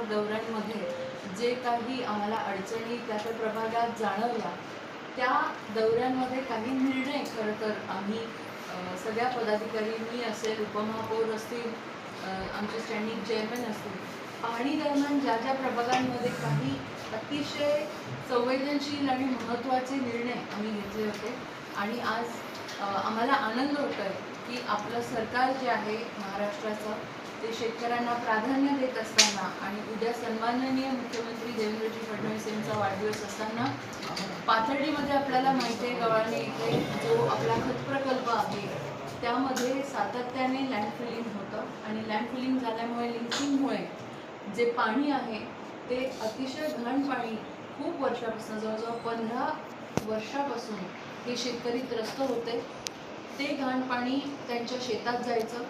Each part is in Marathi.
प्रभाग दौऱ्यांमध्ये जे काही आम्हाला अडचणी त्या प्रभागात जाणवल्या, त्या दौऱ्यांमध्ये काही निर्णय खरं तर आम्ही सगळ्या पदाधिकारी, मी असेल, उपमहापौर असतील, आमचे स्टँडिंग चेअरमन असतील, पाहणी दरम्यान ज्या ज्या प्रभागांमध्ये काही अतिशय संवेदनशील आणि महत्त्वाचे निर्णय आम्ही घेतले होते. आणि आज आम्हाला आनंद होतो आहे की आपलं सरकार जे आहे महाराष्ट्राचं, ते शेतकऱ्यांना प्राधान्य देत असताना आणि उद्या सन्माननीय मुख्यमंत्री देवेंद्रजी फडणवीस यांचा वाढदिवस असताना पाथर्डीमध्ये आपल्याला माहिती आहे, गव्हाणे इथे जो आपला खत प्रकल्प आहे त्यामध्ये सातत्याने लँड फिलिंग होतं आणि लँड फिलिंग झाल्यामुळे, लिंचिंगमुळे जे पाणी आहे ते अतिशय घाण पाणी खूप वर्षापासून, जवळजवळ 15 वर्षापासून हे शेतकरी त्रस्त होते. ते घाण पाणी त्यांच्या शेतात जायचं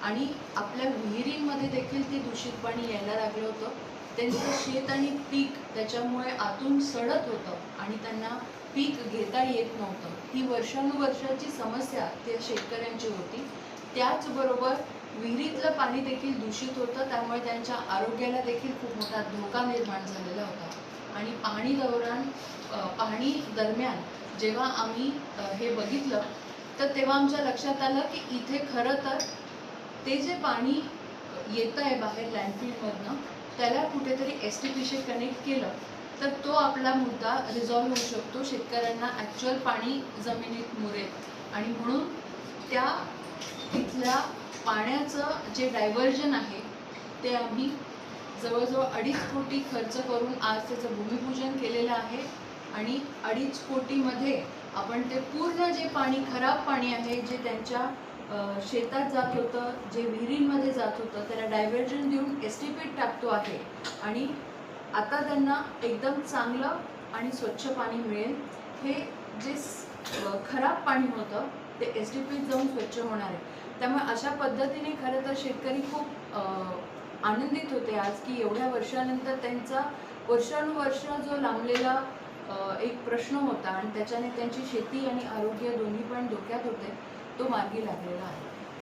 आणि आपल्या विहिरींमध्ये देखील ते दूषित पाणी यायला लागलं होतं. त्यांचं शेत आणि पीक त्याच्यामुळे आतून सडत होतं आणि त्यांना पीक घेता येत नव्हतं. ही वर्षानुवर्षाची समस्या त्या शेतकऱ्यांची होती. त्याचबरोबर विहिरीतलं पाणी देखील दूषित होतं, त्यामुळे त्यांच्या आरोग्याला देखील खूप मोठा धोका निर्माण झालेला होता. आणि पाहणी दरम्यान जेव्हा आम्ही हे बघितलं तर तेव्हा आमच्या लक्षात आलं की इथे खरं तर ते जे पाणी येतं आहे बाहेर लँडफिलमधनं, त्याला कुठेतरी STPशी कनेक्ट केलं तर तो आपला मुद्दा रिझॉल्व्ह होऊ शकतो, शेतकऱ्यांना ॲक्च्युअल पाणी जमिनीत मुरेल. आणि म्हणून त्या तिथल्या पाण्याचं जे डायव्हर्जन आहे ते आम्ही जवळजवळ 2.5 कोटी खर्च करून आज त्याचं भूमिपूजन केलेलं आहे. आणि 2.5 कोटीमध्ये आपण ते पूर्ण जे पाणी, खराब पाणी आहे, जे त्यांच्या शेतात जात होतं, जे विहिरींमध्ये जात होतं, त्याला डायव्हर्जन देऊन STPत टाकतो आहे. आणि आता त्यांना एकदम चांगलं आणि स्वच्छ पाणी मिळेल. हे जे खराब पाणी होतं ते STPत जाऊन स्वच्छ होणार आहे. त्यामुळे अशा पद्धतीने खरं तर शेतकरी खूप आनंदित होते आज की एवढ्या वर्षानंतर त्यांचा वर्षानुवर्ष जो लांबलेला एक प्रश्न होता आणि त्याच्याने त्यांची शेती आणि आरोग्य दोन्ही पण धोक्यात होते, तो मार्गी लागलेला आहे.